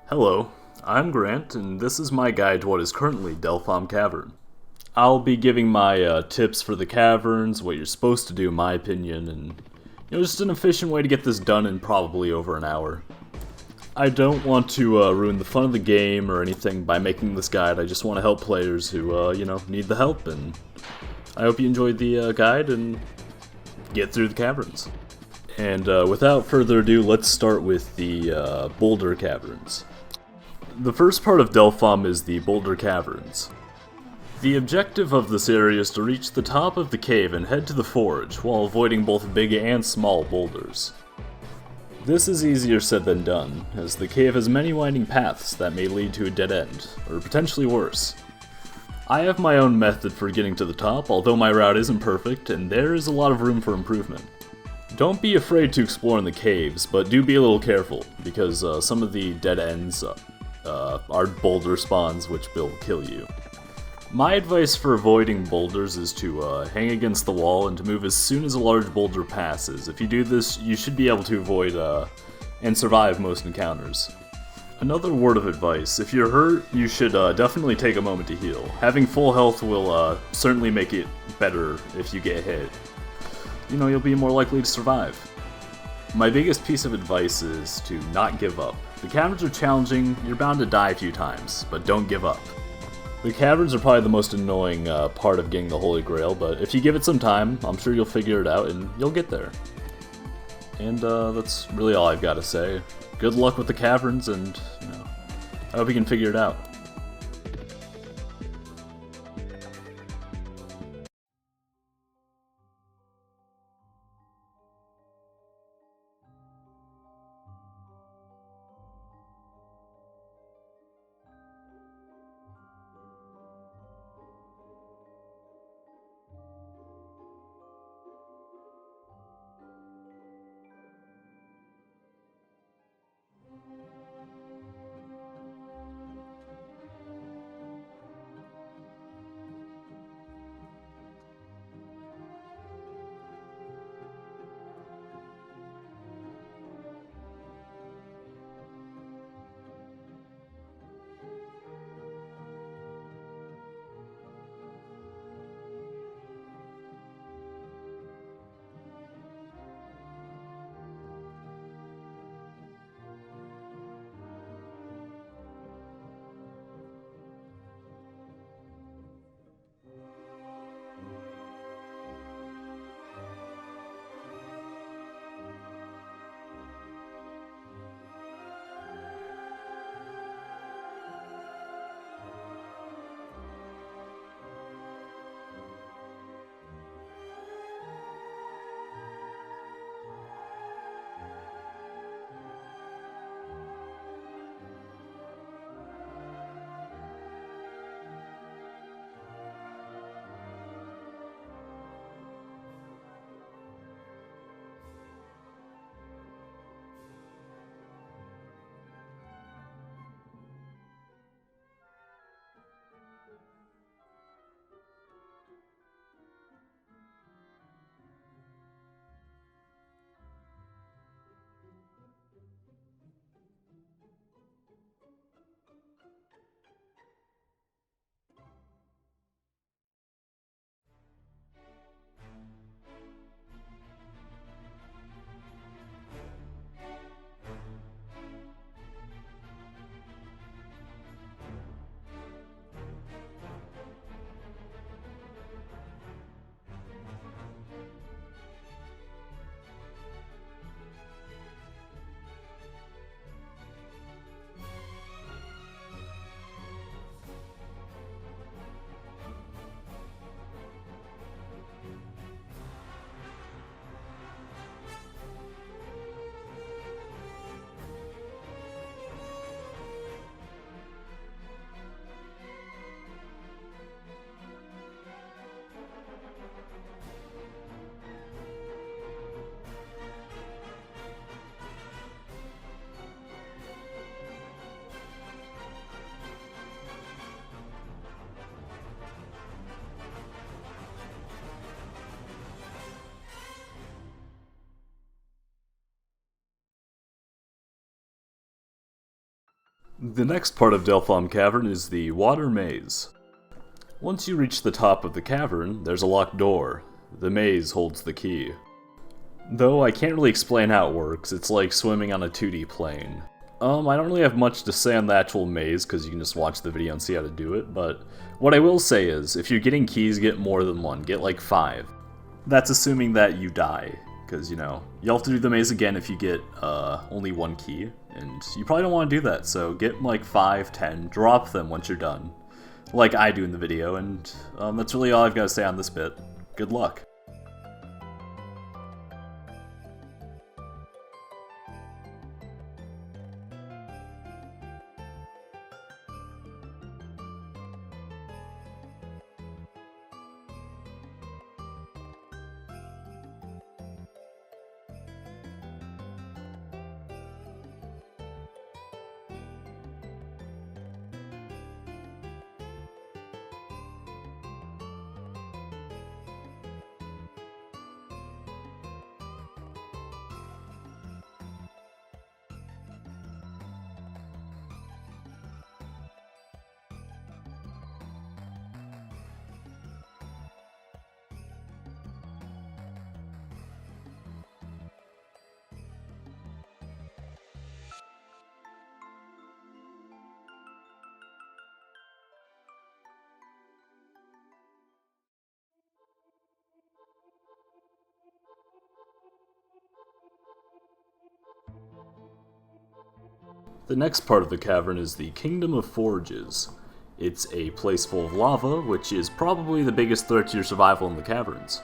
Hello, I'm Grant, and this is my guide to what is currently Delphom Cavern. I'll be giving my tips for the caverns, what you're supposed to do in my opinion, and just an efficient way to get this done in probably over an hour. I don't want to ruin the fun of the game or anything by making this guide. I just want to help players who, need the help, and I hope you enjoyed the guide and get through the caverns. And without further ado, let's start with the boulder caverns. The first part of Delphom is the boulder caverns. The objective of this area is to reach the top of the cave and head to the forge, while avoiding both big and small boulders. This is easier said than done, as the cave has many winding paths that may lead to a dead end, or potentially worse. I have my own method for getting to the top, although my route isn't perfect, and there is a lot of room for improvement. Don't be afraid to explore in the caves, but do be a little careful, because some of the dead ends are boulder spawns which will kill you. My advice for avoiding boulders is to hang against the wall and to move as soon as a large boulder passes. If you do this, you should be able to avoid and survive most encounters. Another word of advice, if you're hurt, you should definitely take a moment to heal. Having full health will certainly make it better if you get hit. You'll be more likely to survive. My biggest piece of advice is to not give up. The caverns are challenging, you're bound to die a few times, but don't give up. The caverns are probably the most annoying part of getting the Holy Grail, but if you give it some time, I'm sure you'll figure it out and you'll get there. And that's really all I've got to say. Good luck with the caverns, and I hope you can figure it out. The next part of Delphom Cavern is the water maze. Once you reach the top of the cavern, there's a locked door. The maze holds the key. Though I can't really explain how it works, it's like swimming on a 2D plane. I don't really have much to say on the actual maze, because you can just watch the video and see how to do it, but what I will say is, if you're getting keys, get more than one, get like 5. That's assuming that you die, because, you know, you'll have to do the maze again if you get only 1 key, and you probably don't want to do that, so get like 5, 10, drop them once you're done, like I do in the video, and that's really all I've got to say on this bit. Good luck. The next part of the cavern is the Kingdom of Forges. It's a place full of lava, which is probably the biggest threat to your survival in the caverns.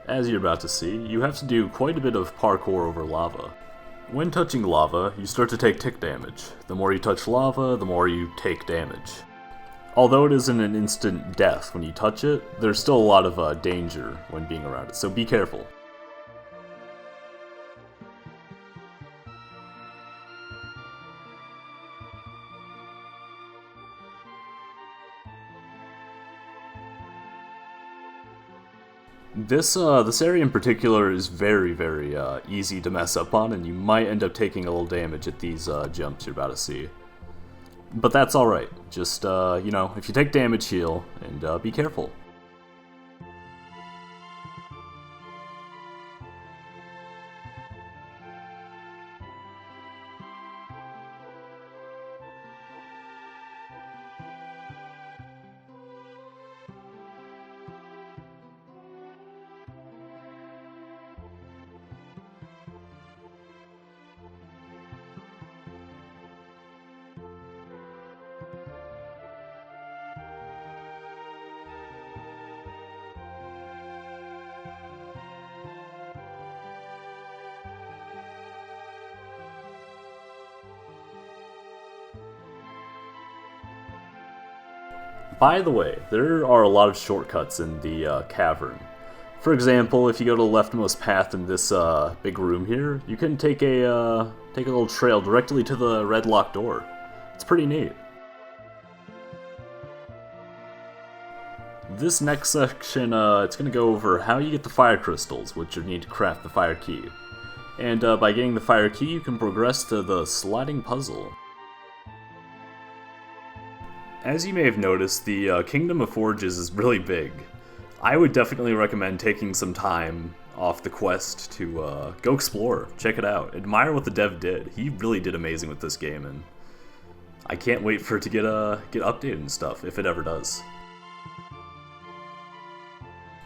As you're about to see, you have to do quite a bit of parkour over lava. When touching lava, you start to take tick damage. The more you touch lava, the more you take damage. Although it isn't an instant death when you touch it, there's still a lot of danger when being around it, so be careful. This area in particular is very easy to mess up on, and you might end up taking a little damage at these jumps you're about to see. But that's alright. Just, you know, if you take damage, heal, and be careful. By the way, there are a lot of shortcuts in the cavern. For example, if you go to the leftmost path in this big room here, you can take a little trail directly to the red locked door. It's pretty neat. This next section, it's going to go over how you get the fire crystals, which you need to craft the fire key. And by getting the fire key, you can progress to the sliding puzzle. As you may have noticed, the Kingdom of Forges is really big. I would definitely recommend taking some time off the quest to go explore, check it out, admire what the dev did. He really did amazing with this game, and I can't wait for it to get updated and stuff, if it ever does.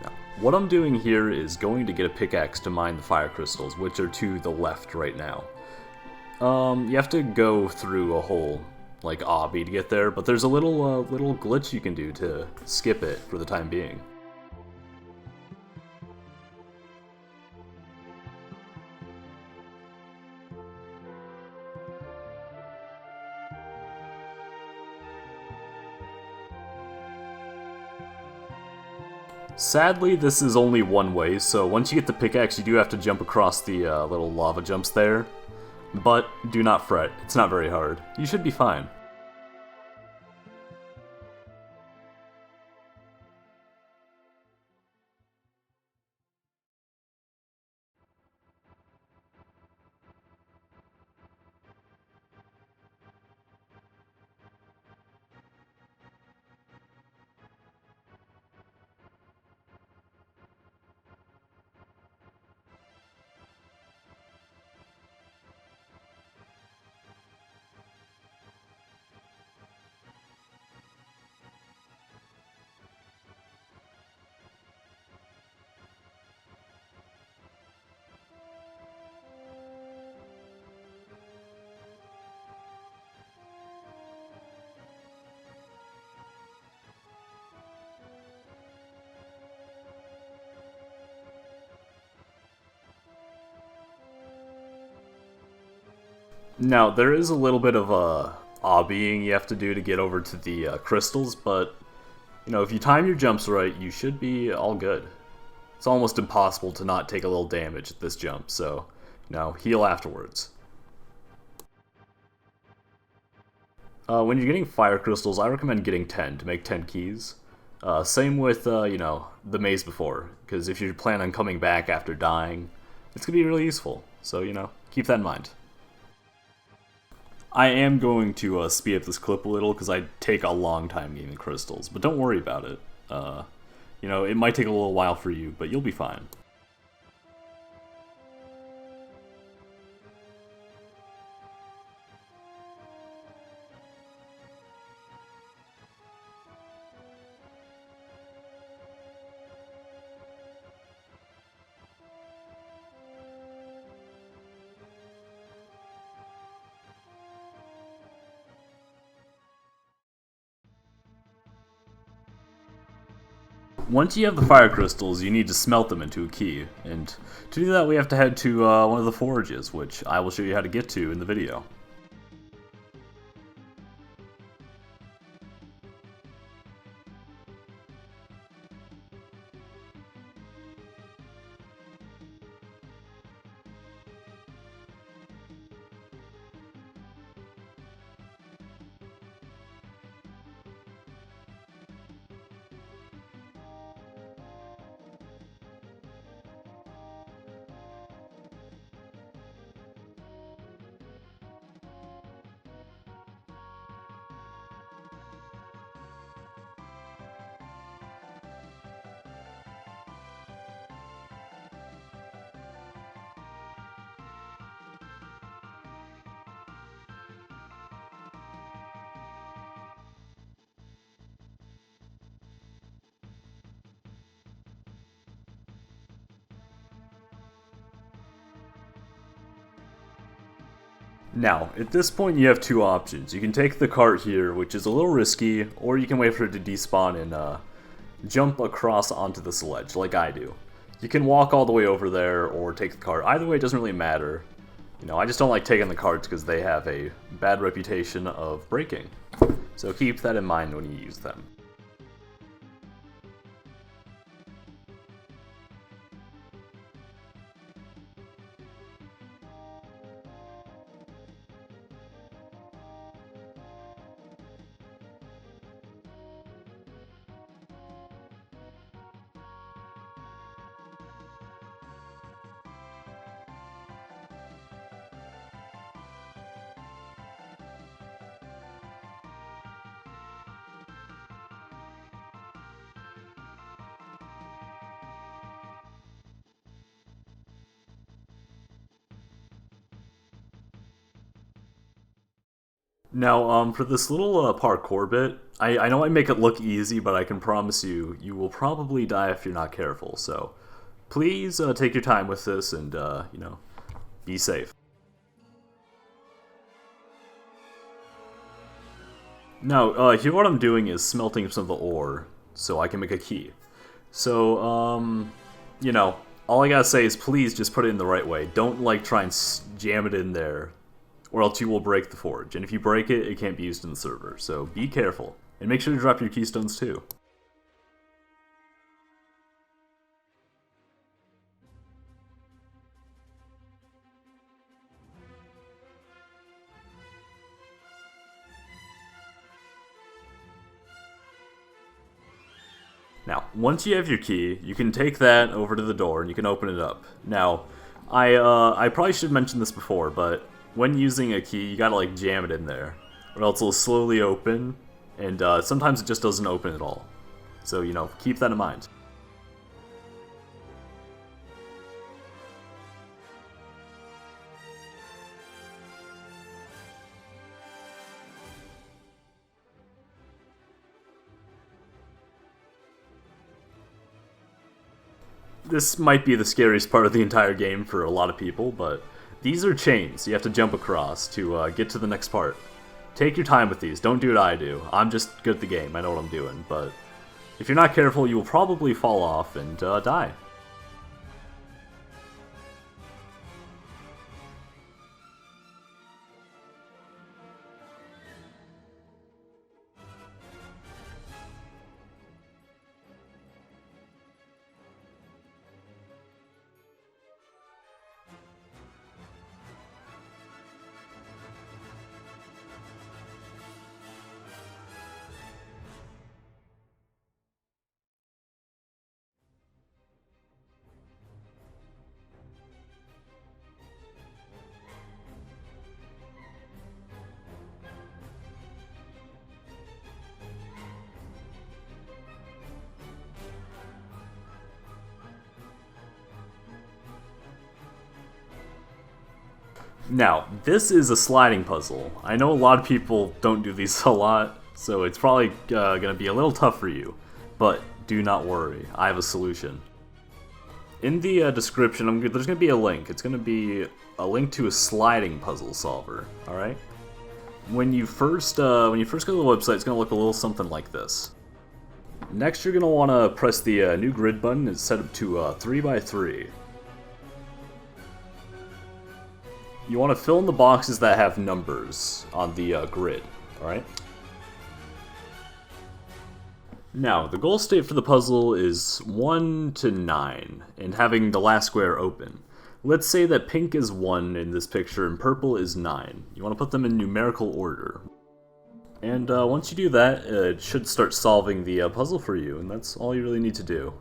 Now, what I'm doing here is going to get a pickaxe to mine the fire crystals, which are to the left right now. You have to go through a whole like obby to get there, but there's a little glitch you can do to skip it for the time being. Sadly, this is only one way, so once you get the pickaxe, you do have to jump across the little lava jumps there. But do not fret, it's not very hard. You should be fine. Now, there is a little bit of obbying you have to do to get over to the crystals, but, you know, if you time your jumps right, you should be all good. It's almost impossible to not take a little damage at this jump, so, you know, heal afterwards. When you're getting fire crystals, I recommend getting 10 to make 10 keys. Same with, you know, the maze before, because if you plan on coming back after dying, it's going to be really useful, so, you know, keep that in mind. I am going to speed up this clip a little, because I take a long time getting the crystals, but don't worry about it. You know, it might take a little while for you, but you'll be fine. Once you have the fire crystals, you need to smelt them into a key, and to do that we have to head to one of the forages, which I will show you how to get to in the video. Now, at this point you have two options. You can take the cart here, which is a little risky, or you can wait for it to despawn and jump across onto this ledge, like I do. You can walk all the way over there, or take the cart. Either way, it doesn't really matter. You know, I just don't like taking the carts because they have a bad reputation of breaking. So keep that in mind when you use them. Now, for this little parkour bit, I know I make it look easy, but I can promise you, you will probably die if you're not careful, so please take your time with this and, you know, be safe. Now, here what I'm doing is smelting some of the ore, so I can make a key. So, you know, all I gotta say is please just put it in the right way. Don't, like, try and jam it in there, or else you will break the forge. And if you break it, it can't be used in the server. So be careful. And make sure to drop your keystones too. Now, once you have your key, you can take that over to the door and you can open it up. Now, I probably should mention this before, but when using a key, you gotta like jam it in there, or else it'll slowly open, and sometimes it just doesn't open at all. So, you know, keep that in mind. This might be the scariest part of the entire game for a lot of people, but these are chains you have to jump across to get to the next part. Take your time with these, don't do what I do. I'm just good at the game, I know what I'm doing, but if you're not careful, you will probably fall off and die. Now, this is a sliding puzzle. I know a lot of people don't do these a lot, so it's probably going to be a little tough for you. But do not worry, I have a solution. In the description, there's going to be a link. It's going to be a link to a sliding puzzle solver, alright? When you first go to the website, it's going to look a little something like this. Next, you're going to want to press the new grid button. It's set up to 3x3. You want to fill in the boxes that have numbers on the grid, alright? Now, the goal state for the puzzle is 1 to 9, and having the last square open. Let's say that pink is 1 in this picture and purple is 9. You want to put them in numerical order. And once you do that, it should start solving the puzzle for you, and that's all you really need to do.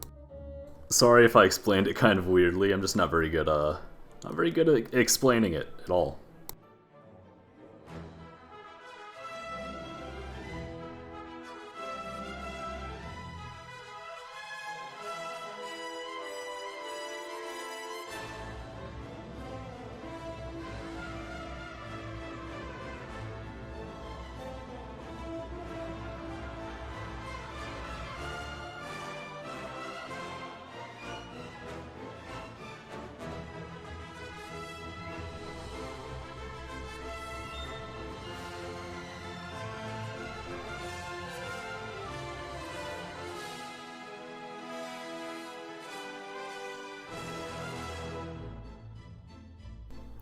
Sorry if I explained it kind of weirdly, I'm just not very good at explaining it at all.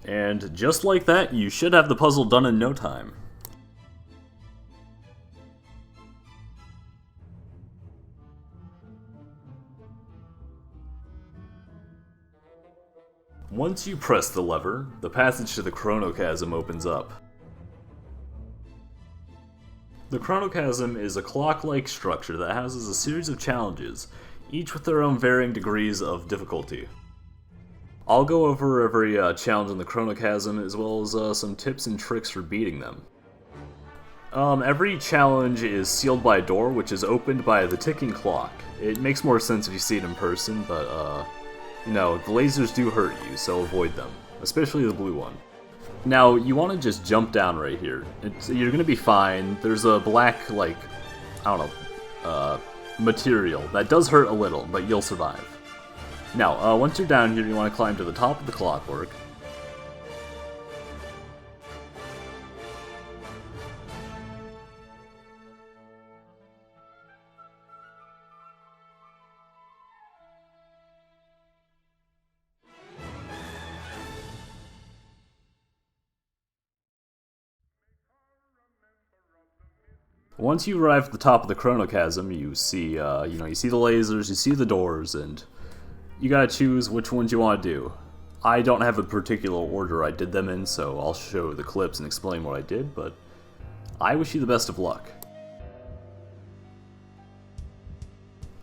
And just like that, you should have the puzzle done in no time. Once you press the lever, the passage to the Chrono Chasm opens up. The Chrono Chasm is a clock-like structure that houses a series of challenges, each with their own varying degrees of difficulty. I'll go over every challenge in the Chrono Chasm, as well as some tips and tricks for beating them. Every challenge is sealed by a door, which is opened by the ticking clock. It makes more sense if you see it in person, but, you know, the lasers do hurt you, so avoid them. Especially the blue one. Now, you want to just jump down right here. You're gonna be fine. There's a black, like, I don't know, material that does hurt a little, but you'll survive. Now, once you're down here, you want to climb to the top of the clockwork. Once you arrive at the top of the Chrono Chasm, you see, you see the lasers, you see the doors, and you gotta choose which ones you want to do. I don't have a particular order I did them in, so I'll show the clips and explain what I did, but I wish you the best of luck.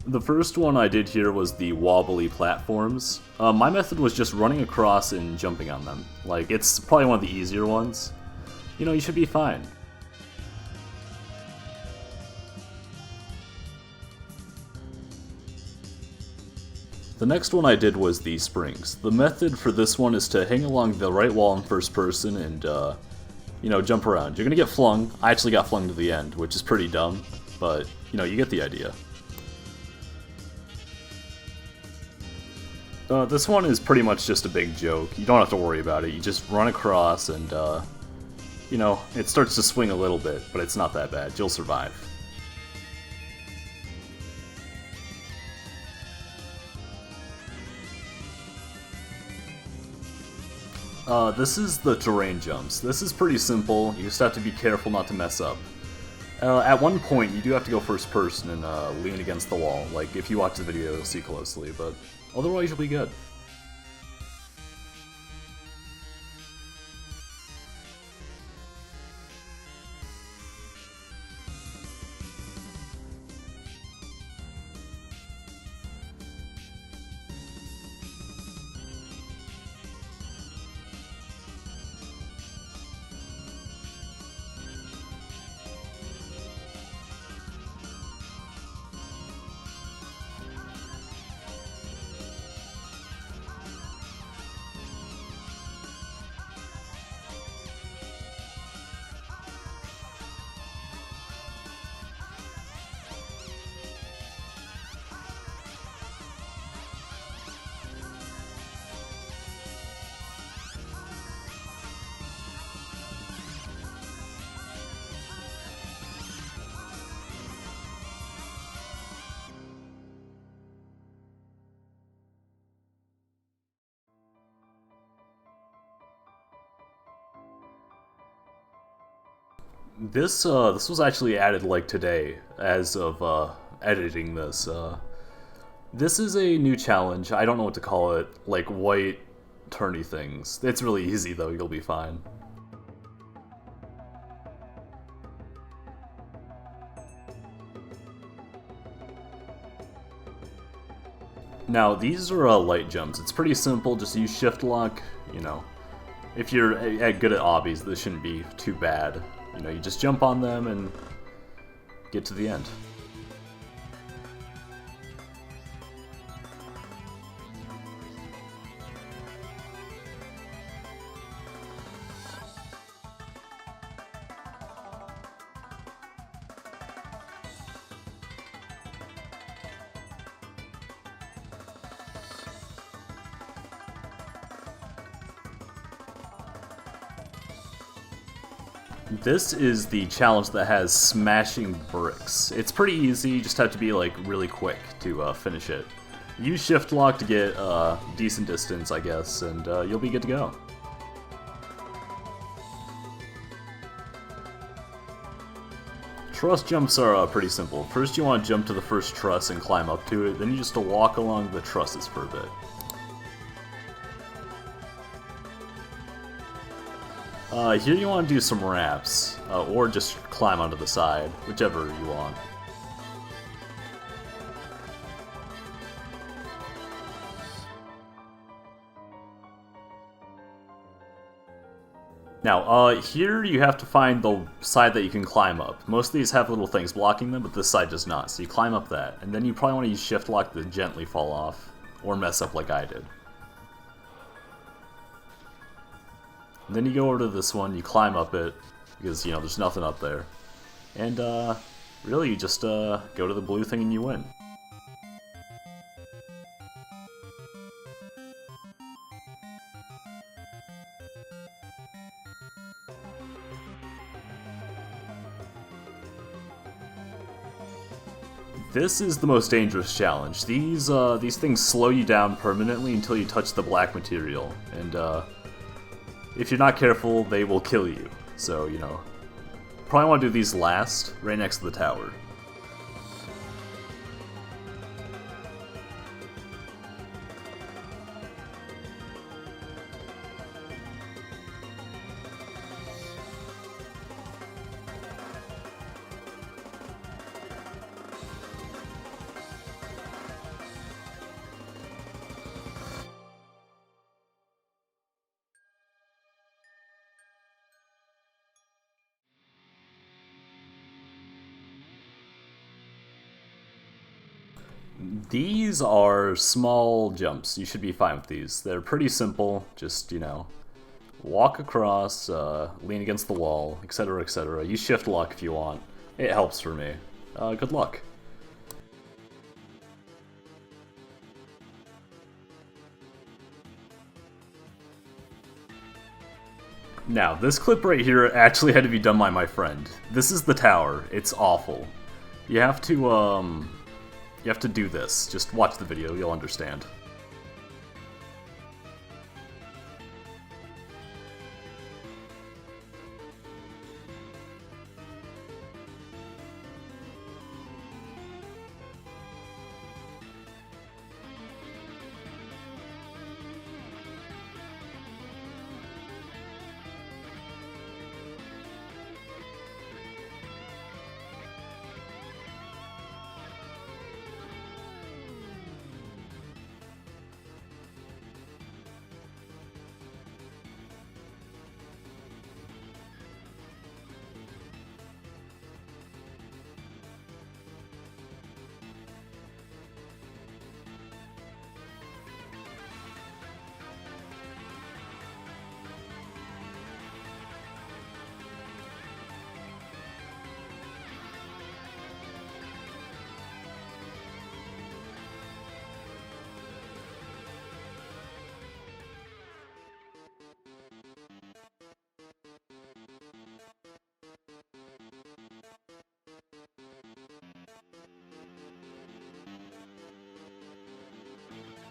The first one I did here was the wobbly platforms. My method was just running across and jumping on them. Like, it's probably one of the easier ones. You know, you should be fine. The next one I did was the springs. The method for this one is to hang along the right wall in first person and, you know, jump around. You're gonna get flung. I actually got flung to the end, which is pretty dumb, but, you know, you get the idea. This one is pretty much just a big joke. You don't have to worry about it. You just run across and, you know, it starts to swing a little bit, but it's not that bad. You'll survive. This is the terrain jumps. This is pretty simple. You just have to be careful not to mess up. At one point, you do have to go first person and lean against the wall. Like, if you watch the video, you'll see closely, but otherwise you'll be good. This was actually added like today, as of editing this. This is a new challenge. I don't know what to call it. Like white turny things. It's really easy though. You'll be fine. Now these are light jumps. It's pretty simple. Just use shift lock. You know, if you're good at obbies, this shouldn't be too bad. You know, you just jump on them and get to the end. This is the challenge that has smashing bricks. It's pretty easy, you just have to be like really quick to finish it. Use shift lock to get decent distance, I guess, and you'll be good to go. Truss jumps are pretty simple. First you want to jump to the first truss and climb up to it, then you just walk along the trusses for a bit. Here you want to do some ramps, or just climb onto the side, whichever you want. Now, here you have to find the side that you can climb up. Most of these have little things blocking them, but this side does not, so you climb up that. And then you probably want to use shift lock to gently fall off, or mess up like I did. And then you go over to this one, you climb up it, because, you know, there's nothing up there. And, really, you just, go to the blue thing and you win. This is the most dangerous challenge. These things slow you down permanently until you touch the black material, and, if you're not careful, they will kill you. So, you know, probably want to do these last, right next to the tower. These are small jumps. You should be fine with these. They're pretty simple. Just, you know, walk across, lean against the wall, etc., etc. Use shift lock if you want. It helps for me. Good luck. Now, this clip right here actually had to be done by my friend. This is the tower. It's awful. You have to do this. Just watch the video, you'll understand.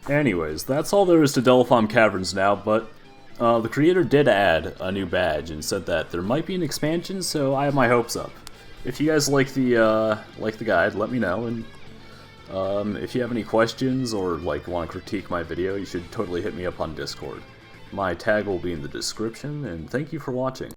Anyways, that's all there is to Delphom Caverns now, but The creator did add a new badge and said that there might be an expansion, so I have my hopes up. If you guys like the guide, let me know, and if you have any questions or want to critique my video, you should totally hit me up on Discord. My tag will be in the description, and thank you for watching.